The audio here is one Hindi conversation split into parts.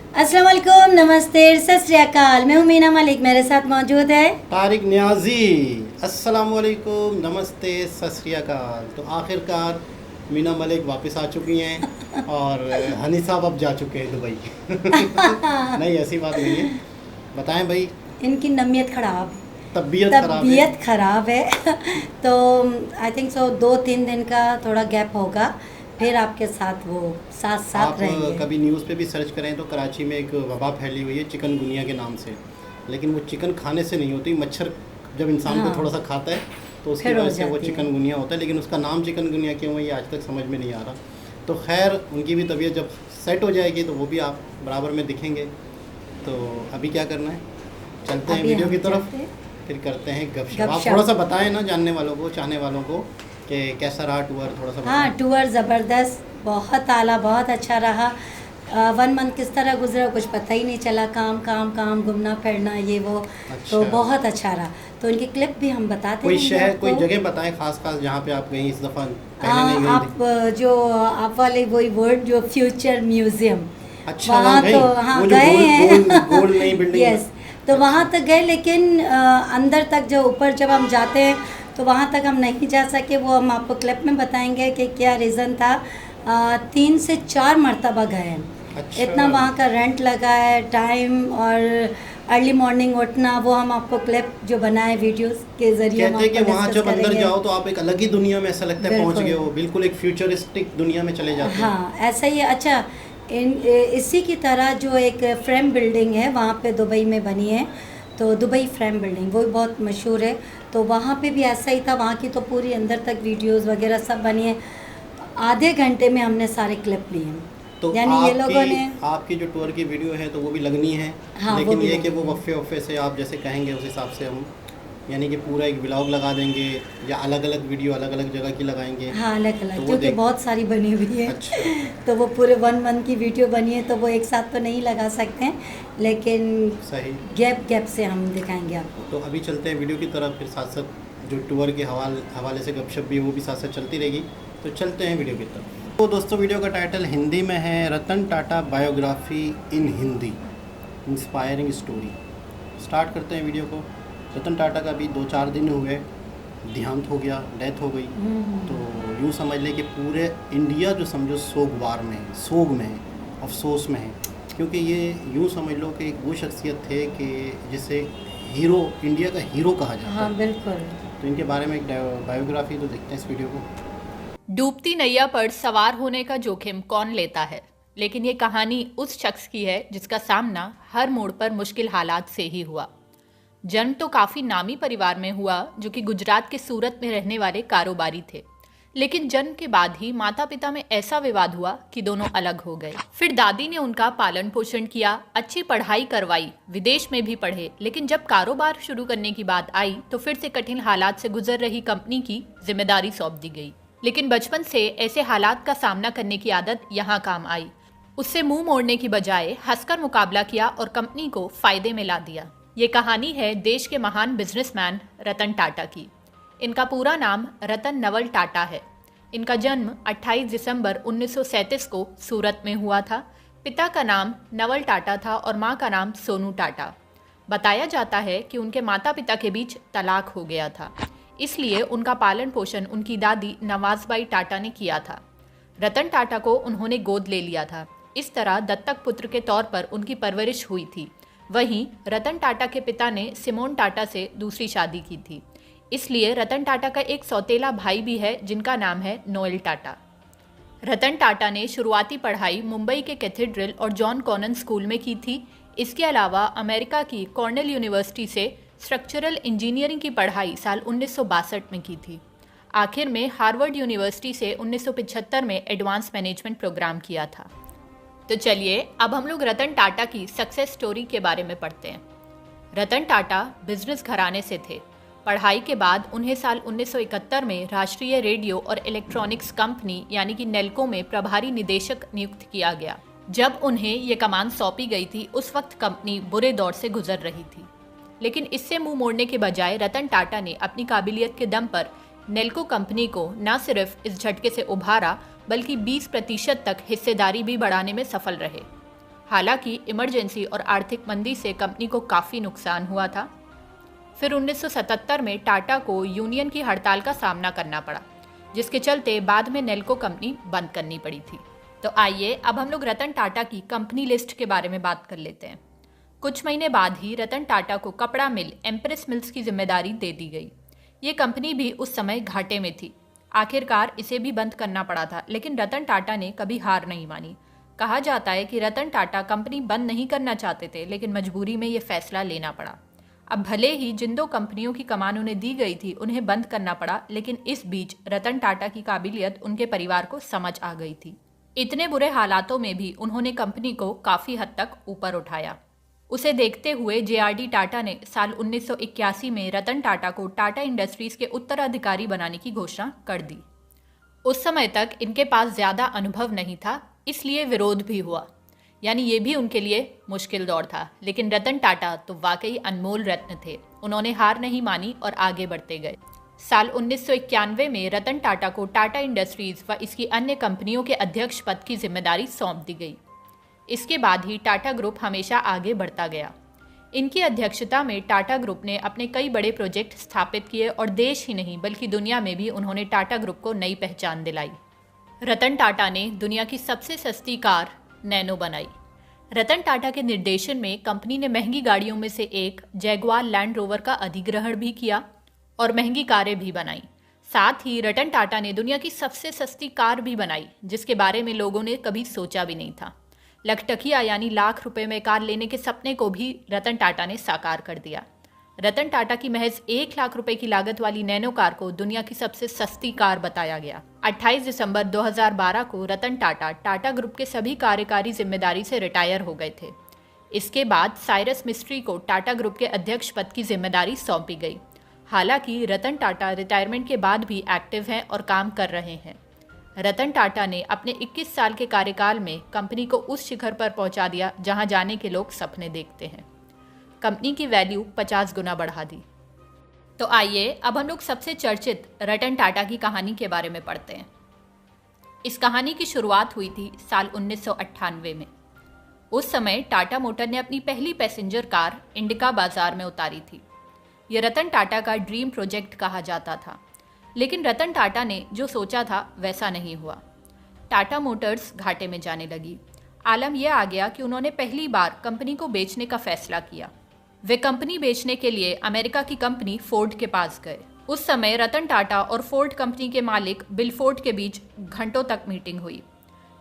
अस्सलाम वालेकुम, नमस्ते, सत श्री अकाल। मैं हूँ मीना मलिक, मेरे साथ मौजूद है तारिक न्याजी। अस्सलाम वालेकुम, नमस्ते, सत श्री अकाल। तो आखिरकार मीना मलिक वापस आ चुकी हैं और हनी साहब अब जा चुके हैं दुबई। नहीं, ऐसी बात नहीं है। बताएं भाई। इनकी नमियत खराब, तबीयत खराब है। तबीयत खराब है। तो आई थिंक सो 2-3 दिन का थोड़ा गैप होगा, फिर आपके साथ वो साथ साथ आप रहेंगे। कभी न्यूज़ पे भी सर्च करें तो कराची में एक वबा फैली हुई है चिकनगुनिया के नाम से। लेकिन वो चिकन खाने से नहीं होती, मच्छर जब इंसान हाँ, को थोड़ा सा खाता है तो उसकी फिर हो वजह से वो जाती है। चिकनगुनिया होता है। लेकिन उसका नाम चिकनगुनिया क्यों है ये आज तक समझ में नहीं आ रहा। तो खैर, उनकी भी तबीयत जब सेट हो जाएगी तो वो भी आप बराबर में दिखेंगे। तो अभी क्या करना है, चलते हैं अभी वीडियो हम की तरफ, चलते हैं फिर करते हैं गपशप। आप गपशप। थोड़ा सा बताएं ना जानने वालों को, चाहने वालों को, कि कैसा रहा टूर, थोड़ा सा हाँ, बताएं। टूर ज़बरदस्त, बहुत आला, बहुत अच्छा रहा। 1 मंथ किस तरह गुजरा कुछ पता ही नहीं चला। काम काम काम, घूमना फिरना, ये वो। तो अच्छा, बहुत अच्छा रहा। तो इनकी क्लिप भी हम बताते कोई रहेंगे शहर, कोई आपको। जगह बताएं खास खास जहाँ पे आप गई इस दफ़ा, पहले नहीं गई थी। आप जो आप वाले वही वर्ड जो फ्यूचर म्यूजियम, अच्छा, वहाँ वहाँ गई। तो हाँ वो जो गए गोल गोल हैं। गोल नई बिल्डिंग में। यस, तो अच्छा। वहाँ तक गए, लेकिन अंदर तक जो ऊपर जब हम जाते हैं तो वहाँ तक हम नहीं जा सके। वो हम आपको क्लिप में बताएंगे कि क्या रीज़न था। 3 से 4 मरतबा गए हैं। अच्छा। इतना वहाँ का रेंट लगा है, टाइम और अर्ली मॉर्निंग उठना, वो हम आपको क्लिप जो बनाए वीडियोस के ज़रिए हम कहते हैं कि आपको वहाँ डिस्कस जब अंदर करेंगे। जाओ तो आप एक अलग ही दुनिया में, ऐसा लगता है पहुँच बिल्कुल, गए हो, बिल्कुल एक फ्यूचरिस्टिक दुनिया में चले जाते हो। हाँ ऐसा ही है। अच्छा, इसी की तरह जो एक फ्रेम बिल्डिंग है वहाँ पे दुबई में बनी है, तो दुबई फ्रेम बिल्डिंग वो भी बहुत मशहूर है। तो वहाँ पे भी ऐसा ही था, वहाँ की तो पूरी अंदर तक वीडियोस वगैरह सब बनी है। आधे घंटे में हमने सारे क्लिप लिए हैं, तो यानी ये आपकी लोगों ने। आपकी जो टूर की वीडियो है तो वो भी लगनी है। हाँ, वो लेकिन भी ये कि वो लगेंगे। वफ़े वफ़े से आप जैसे कहेंगे उस हिसाब से हम, यानी कि पूरा एक व्लॉग लगा देंगे, या अलग अलग वीडियो अलग अलग जगह की लगाएंगे। हाँ, अलग तो अलग, वो क्योंकि देख। बहुत सारी बनी हुई है। अच्छा। तो वो पूरे 1 मंथ की वीडियो बनी है, तो वो एक साथ तो नहीं लगा सकते हैं, लेकिन सही। गैप गैप से हम दिखाएंगे आपको। तो अभी चलते हैं वीडियो की तरफ, फिर साथ साथ जो टूर के हवाले से गपशप भी है वो भी साथ साथ चलती रहेगी। तो चलते हैं वीडियो की तरफ। तो दोस्तों, वीडियो का टाइटल हिंदी में है रतन टाटा बायोग्राफी इन हिंदी, इंस्पायरिंग स्टोरी। स्टार्ट करते हैं वीडियो को। रतन टाटा का अभी 2-4 दिन हुए, देहांत हो गया, डेथ हो गई। तो यूँ समझ लें कि पूरे इंडिया जो समझो सोगवार में है, सोग में है, अफसोस में है। क्योंकि ये यूँ समझ लो कि एक वो शख्सियत थे कि जिसे हीरो, इंडिया का हीरो कहा जाता हाँ है। बिल्कुल। तो इनके बारे में एक बायोग्राफी तो देखते हैं इस वीडियो को। डूबती नैया पर सवार होने का जोखिम कौन लेता है, लेकिन ये कहानी उस शख्स की है जिसका सामना हर मोड़ पर मुश्किल हालात से ही हुआ। जन्म तो काफी नामी परिवार में हुआ जो कि गुजरात के सूरत में रहने वाले कारोबारी थे, लेकिन जन्म के बाद ही माता पिता में ऐसा विवाद हुआ कि दोनों अलग हो गए। फिर दादी ने उनका पालन पोषण किया, अच्छी पढ़ाई करवाई, विदेश में भी पढ़े, लेकिन जब कारोबार शुरू करने की बात आई तो फिर से कठिन हालात से गुजर रही कंपनी की जिम्मेदारी सौंप दी गई। लेकिन बचपन से ऐसे हालात का सामना करने की आदत यहाँ काम आई। उससे मुंह मोड़ने की बजाय हंसकर मुकाबला किया और कंपनी को फायदे में ला दिया। ये कहानी है देश के महान बिजनेसमैन रतन टाटा की। इनका पूरा नाम रतन नवल टाटा है। इनका जन्म 28 दिसंबर 1937 को सूरत में हुआ था। पिता का नाम नवल टाटा था और माँ का नाम सोनू टाटा। बताया जाता है कि उनके माता पिता के बीच तलाक हो गया था, इसलिए उनका पालन पोषण उनकी दादी नवाजबाई टाटा ने किया था। रतन टाटा को उन्होंने गोद ले लिया था। इस तरह दत्तक पुत्र के तौर पर उनकी परवरिश हुई थी। वहीं रतन टाटा के पिता ने सिमोन टाटा से दूसरी शादी की थी, इसलिए रतन टाटा का एक सौतेला भाई भी है जिनका नाम है नोएल टाटा। रतन टाटा ने शुरुआती पढ़ाई मुंबई के कैथेड्रल और जॉन कॉनन स्कूल में की थी। इसके अलावा अमेरिका की कॉर्नेल यूनिवर्सिटी से स्ट्रक्चरल इंजीनियरिंग की पढ़ाई साल 1962 में की थी। आखिर में हार्वर्ड यूनिवर्सिटी से 1975 में एडवांस मैनेजमेंट प्रोग्राम किया था। तो चलिए अब हम लोग रतन टाटा की सक्सेस स्टोरी के बारे में पढ़ते हैं। रतन टाटा बिजनेस घराने से थे। पढ़ाई के बाद उन्हें साल 1971 में राष्ट्रीय रेडियो और इलेक्ट्रॉनिक्स कंपनी यानी कि नेल्को में प्रभारी निदेशक नियुक्त किया गया। जब उन्हें ये कमान सौंपी गई थी उस वक्त कंपनी बुरे दौर से गुजर रही थी, लेकिन इससे मुंह मोड़ने के बजाय रतन टाटा ने अपनी काबिलियत के दम पर नेल्को कंपनी को न सिर्फ इस झटके से उभारा बल्कि 20% तक हिस्सेदारी भी बढ़ाने में सफल रहे। हालांकि इमरजेंसी और आर्थिक मंदी से कंपनी को काफ़ी नुकसान हुआ था। फिर 1977 में टाटा को यूनियन की हड़ताल का सामना करना पड़ा, जिसके चलते बाद में नेल्को कंपनी बंद करनी पड़ी थी। तो आइए अब हम लोग रतन टाटा की कंपनी लिस्ट के बारे में बात कर लेते हैं। कुछ महीने बाद ही रतन टाटा को कपड़ा मिल एम्प्रेस मिल्स की जिम्मेदारी दे दी गई। ये कंपनी भी उस समय घाटे में थी। आखिरकार इसे भी बंद करना पड़ा था, लेकिन रतन टाटा ने कभी हार नहीं मानी। कहा जाता है कि रतन टाटा कंपनी बंद नहीं करना चाहते थे, लेकिन मजबूरी में ये फैसला लेना पड़ा। अब भले ही जिन दो कंपनियों की कमान उन्हें दी गई थी उन्हें बंद करना पड़ा, लेकिन इस बीच रतन टाटा की काबिलियत उनके परिवार को समझ आ गई थी। इतने बुरे हालातों में भी उन्होंने कंपनी को काफ़ी हद तक ऊपर उठाया। उसे देखते हुए जेआरडी टाटा ने साल 1981 में रतन टाटा को टाटा इंडस्ट्रीज के उत्तराधिकारी बनाने की घोषणा कर दी। उस समय तक इनके पास ज़्यादा अनुभव नहीं था, इसलिए विरोध भी हुआ, यानी ये भी उनके लिए मुश्किल दौर था। लेकिन रतन टाटा तो वाकई अनमोल रत्न थे। उन्होंने हार नहीं मानी और आगे बढ़ते गए। साल 1991 में रतन टाटा को टाटा इंडस्ट्रीज व इसकी अन्य कंपनियों के अध्यक्ष पद की जिम्मेदारी सौंप दी गई। इसके बाद ही टाटा ग्रुप हमेशा आगे बढ़ता गया। इनकी अध्यक्षता में टाटा ग्रुप ने अपने कई बड़े प्रोजेक्ट स्थापित किए और देश ही नहीं बल्कि दुनिया में भी उन्होंने टाटा ग्रुप को नई पहचान दिलाई। रतन टाटा ने दुनिया की सबसे सस्ती कार नैनो बनाई। रतन टाटा के निर्देशन में कंपनी ने महंगी गाड़ियों में से एक जैगुआर लैंड रोवर का अधिग्रहण भी किया और महंगी कारें भी बनाई। साथ ही रतन टाटा ने दुनिया की सबसे सस्ती कार भी बनाई, जिसके बारे में लोगों ने कभी सोचा भी नहीं था। लखटकिया यानी लाख रुपए में कार लेने के सपने को भी रतन टाटा ने साकार कर दिया। रतन टाटा की महज 1 लाख रुपए की लागत वाली नैनो कार को दुनिया की सबसे सस्ती कार बताया गया। 28 दिसंबर 2012 को रतन टाटा टाटा ग्रुप के सभी कार्यकारी जिम्मेदारी से रिटायर हो गए थे। इसके बाद साइरस मिस्ट्री को टाटा ग्रुप के अध्यक्ष पद की जिम्मेदारी सौंपी गई। हालांकि रतन टाटा रिटायरमेंट के बाद भी एक्टिव हैं और काम कर रहे हैं। रतन टाटा ने अपने 21 साल के कार्यकाल में कंपनी को उस शिखर पर पहुंचा दिया जहां जाने के लोग सपने देखते हैं। कंपनी की वैल्यू 50 गुना बढ़ा दी। तो आइए अब हम लोग सबसे चर्चित रतन टाटा की कहानी के बारे में पढ़ते हैं। इस कहानी की शुरुआत हुई थी साल 1998 में। उस समय टाटा मोटर ने अपनी पहली पैसेंजर कार इंडिका बाजार में उतारी थी। यह रतन टाटा का ड्रीम प्रोजेक्ट कहा जाता था, लेकिन रतन टाटा ने जो सोचा था वैसा नहीं हुआ। टाटा मोटर्स घाटे में जाने लगी। आलम यह आ गया कि उन्होंने पहली बार कंपनी को बेचने का फैसला किया। वे कंपनी बेचने के लिए अमेरिका की कंपनी फोर्ड के पास गए। उस समय रतन टाटा और फोर्ड कंपनी के मालिक बिल फोर्ड के बीच घंटों तक मीटिंग हुई।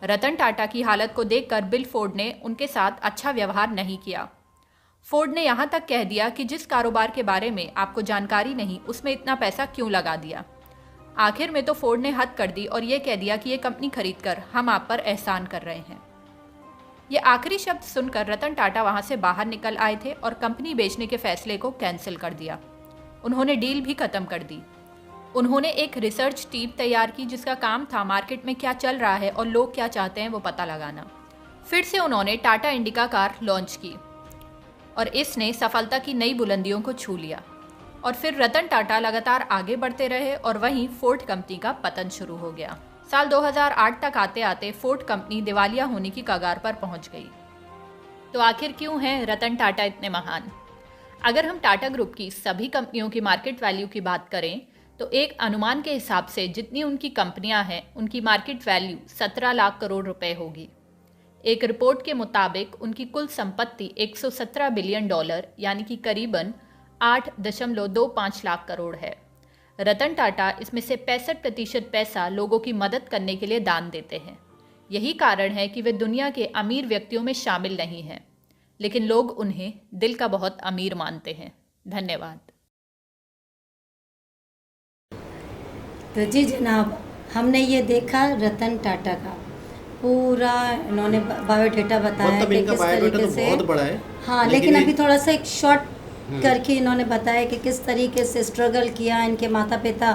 रतन टाटा की हालत को देखकर बिल फोर्ड ने उनके साथ अच्छा व्यवहार नहीं किया। फोर्ड ने यहाँ तक कह दिया कि जिस कारोबार के बारे में आपको जानकारी नहीं, उसमें इतना पैसा क्यों लगा दिया। आखिर में तो फोर्ड ने हद कर दी और ये कह दिया कि ये कंपनी खरीदकर हम आप पर एहसान कर रहे हैं। ये आखिरी शब्द सुनकर रतन टाटा वहाँ से बाहर निकल आए थे और कंपनी बेचने के फैसले को कैंसिल कर दिया। उन्होंने डील भी खत्म कर दी। उन्होंने एक रिसर्च टीम तैयार की जिसका काम था मार्केट में क्या चल रहा है और लोग क्या चाहते हैं वो पता लगाना। फिर से उन्होंने टाटा इंडिका कार लॉन्च की और इसने सफलता की नई बुलंदियों को छू लिया। और फिर रतन टाटा लगातार आगे बढ़ते रहे और वहीं फोर्ड कंपनी का पतन शुरू हो गया। साल 2008 तक आते आते फोर्ड कंपनी दिवालिया होने की कगार पर पहुंच गई। तो आखिर क्यों हैं रतन टाटा इतने महान? अगर हम टाटा ग्रुप की सभी कंपनियों की मार्केट वैल्यू की बात करें तो एक अनुमान के हिसाब से जितनी उनकी कंपनियां हैं उनकी मार्केट वैल्यू 17 लाख करोड़ रुपए होगी। एक रिपोर्ट के मुताबिक उनकी कुल संपत्ति 117 बिलियन डॉलर यानी कि करीबन 8.25 लाख करोड़ है। रतन टाटा इसमें से 65% पैसा लोगों की मदद करने के लिए दान देते हैं। यही कारण है कि वे दुनिया के अमीर व्यक्तियों में शामिल नहीं हैं, लेकिन लोग उन्हें दिल का बहुत अमीर मानते हैं। धन्यवाद। तो जी जनाब, हमने ये देखा रतन टाटा का पूरा इन्होंने बायोडेटा बताया मतलब कि इनका किस बायोडेटा तरीके तो से। बहुत बड़ा है। हाँ, लेकिन ये- अभी थोड़ा सा एक शॉर्ट करके इन्होंने बताया कि किस तरीके से स्ट्रगल किया। इनके माता पिता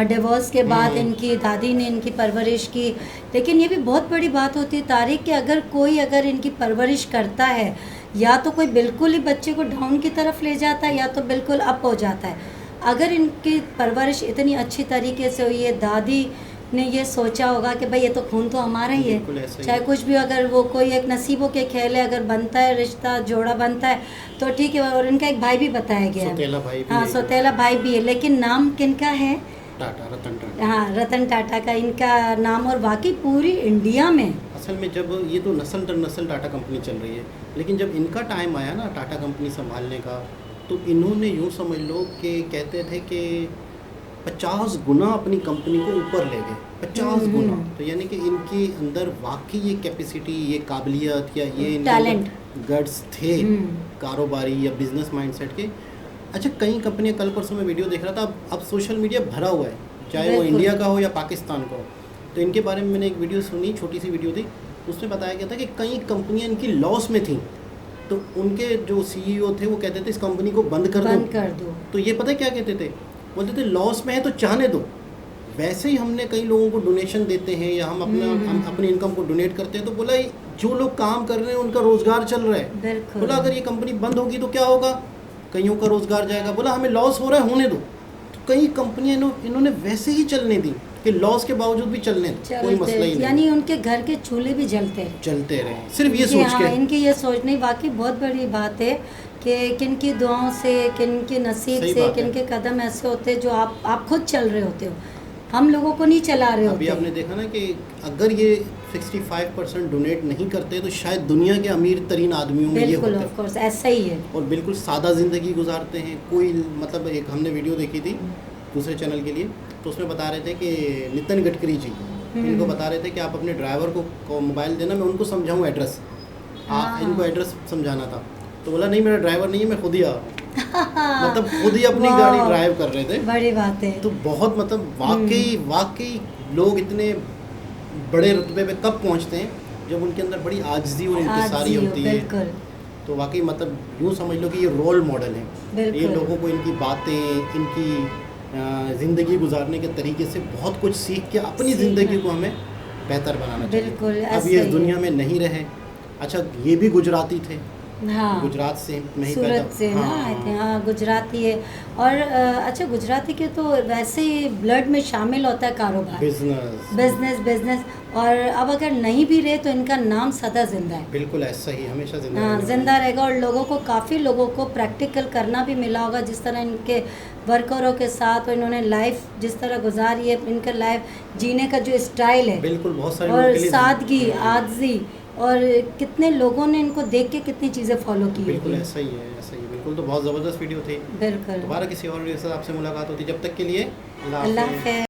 डिवोर्स के बाद इनकी दादी ने इनकी परवरिश की। लेकिन ये भी बहुत बड़ी बात होती है तारिक कि अगर इनकी परवरिश करता है, या तो कोई बिल्कुल ही बच्चे को डाउन की तरफ ले जाता है या तो बिल्कुल अप हो जाता है। अगर इनकी परवरिश इतनी अच्छी तरीके से हुई है, दादी ने ये सोचा होगा कि भाई ये तो खून तो हमारा ही बिल्कुल है, ऐसा ही चाहे है। कुछ भी, अगर वो कोई एक नसीबों के खेल है, अगर बनता है रिश्ता, जोड़ा बनता है तो ठीक है। और इनका एक भाई भी बताया गया है, सौतेला भाई भी हाँ है। सौतेला भाई भी है, लेकिन नाम किनका है? टाटा, रतन टाटा। हाँ, रतन टाटा का इनका नाम। और बाकी पूरी इंडिया में असल में जब ये तो नस्ल दर नस्ल टाटा कंपनी चल रही है, लेकिन जब इनका टाइम आया ना टाटा कंपनी संभालने का, तो इन्होंने यूँ समझ लो कि कहते थे कि 50 गुना अपनी कंपनी को ऊपर ले गए, 50 गुना। तो यानी कि इनके अंदर वाकई ये कैपेसिटी, ये काबिलियत या ये टैलेंट, गट्स थे कारोबारी या बिजनेस माइंडसेट के। अच्छा, कई कंपनियां, कल परसों में वीडियो देख रहा था, अब सोशल मीडिया भरा हुआ है, चाहे वो बिल्कुल। इंडिया का हो या पाकिस्तान का हो। तो इनके बारे में मैंने एक वीडियो सुनी, छोटी सी वीडियो थी, उसमें बताया गया था कि कई कंपनियां इनकी लॉस में थी, तो उनके जो सीईओ थे वो कहते थे इस कंपनी को बंद कर दो। तो ये पता है क्या कहते थे? बोलते थे लॉस में है तो जाने दो। वैसे ही हमने कई लोगों को डोनेशन देते हैं या हम अपनी इनकम को डोनेट करते हैं, तो बोला जो लोग काम कर रहे हैं उनका रोजगार चल रहा है। बिल्कुल। बोला अगर ये कंपनी बंद होगी तो क्या होगा? कईयों का रोजगार जाएगा। बोला हमें लॉस हो रहा है, होने दो। तो कई कंपनियां इन्होंने वैसे ही चलने दी कि लॉस के बावजूद भी चलने दो, कोई मसला ही नहीं, यानी उनके घर के चूल्हे भी जलते हैं, चलते रहे, सिर्फ ये कि सोच के। इनकी ये सोच नहीं। वाकई बहुत बड़ी बात है कि किन की दुआओं से, किन के नसीब सही से, बात है। किन के कदम ऐसे होते हैं जो आप खुद चल रहे होते हो, हम लोगों को नहीं चला रहे अभी होते। आपने देखा ना कि अगर ये 65% डोनेट नहीं करते तो शायद दुनिया के अमीर तरीन आदमियों में ये बिल्कुल, होते ऑफ कोर्स ऐसा ही है। और बिल्कुल सादा ज़िंदगी गुजारते हैं। कोई मतलब एक हमने वीडियो देखी थी दूसरे चैनल के लिए, तो उसमें बता रहे थे कि नितिन गडकरी जी इनको बता रहे थे कि आप अपने ड्राइवर को मोबाइल देना, मैं उनको समझाऊँ एड्रेस। आप इनको एड्रेस समझाना था, तो बोला नहीं मेरा ड्राइवर नहीं है, मैं खुद ही आ रहा हूँ। मतलब खुद ही अपनी वाह, गाड़ी ड्राइव कर रहे थे। बड़ी बात है। तो बहुत मतलब वाकई लोग इतने बड़े रुतबे पे कब पहुंचते हैं जब उनके अंदर बड़ी आजिज़ी और इंकिसारी होती है। बिल्कुल तो वाकई मतलब यूँ समझ लो कि ये रोल मॉडल है। बिल्कुल। ये लोगों को इनकी बातें, इनकी ज़िंदगी गुजारने के तरीके से बहुत कुछ सीख के अपनी ज़िंदगी को हमें बेहतर बनाना चाहिए। बिल्कुल, अब ऐसे ये इस ही दुनिया में नहीं रहे। अच्छा, ये भी गुजराती थे, हाँ, गुजरात से में ही सूरत से ना आए थे। हाँ, गुजराती है। और अच्छा, गुजराती के तो वैसे ही ब्लड में शामिल होता है कारोबार, बिजनेस। और अब अगर नहीं भी रहे तो इनका नाम सदा जिंदा है। बिल्कुल ऐसा ही, हमेशा जिंदा हाँ, रहेगा। जिंदा रहेगा। और लोगों को, काफ़ी लोगों को प्रैक्टिकल करना भी मिला होगा, जिस तरह इनके वर्करों के साथ और इन्होंने लाइफ जिस तरह गुजारी है, इनका लाइफ जीने का जो स्टाइल है, बिल्कुल बहुत सारे लोगों और के लिए सादगी, आजिज़ी, और कितने लोगों ने इनको देख के कितनी चीज़ें फॉलो की बिल्कुल होगी। ऐसा ही है, ऐसा ही। बिल्कुल, तो बहुत ज़बरदस्त वीडियो थी। बिल्कुल। दोबारा किसी और वीडियो से आपसे मुलाकात होती, जब तक के लिए अल्लाह हाफ़िज़।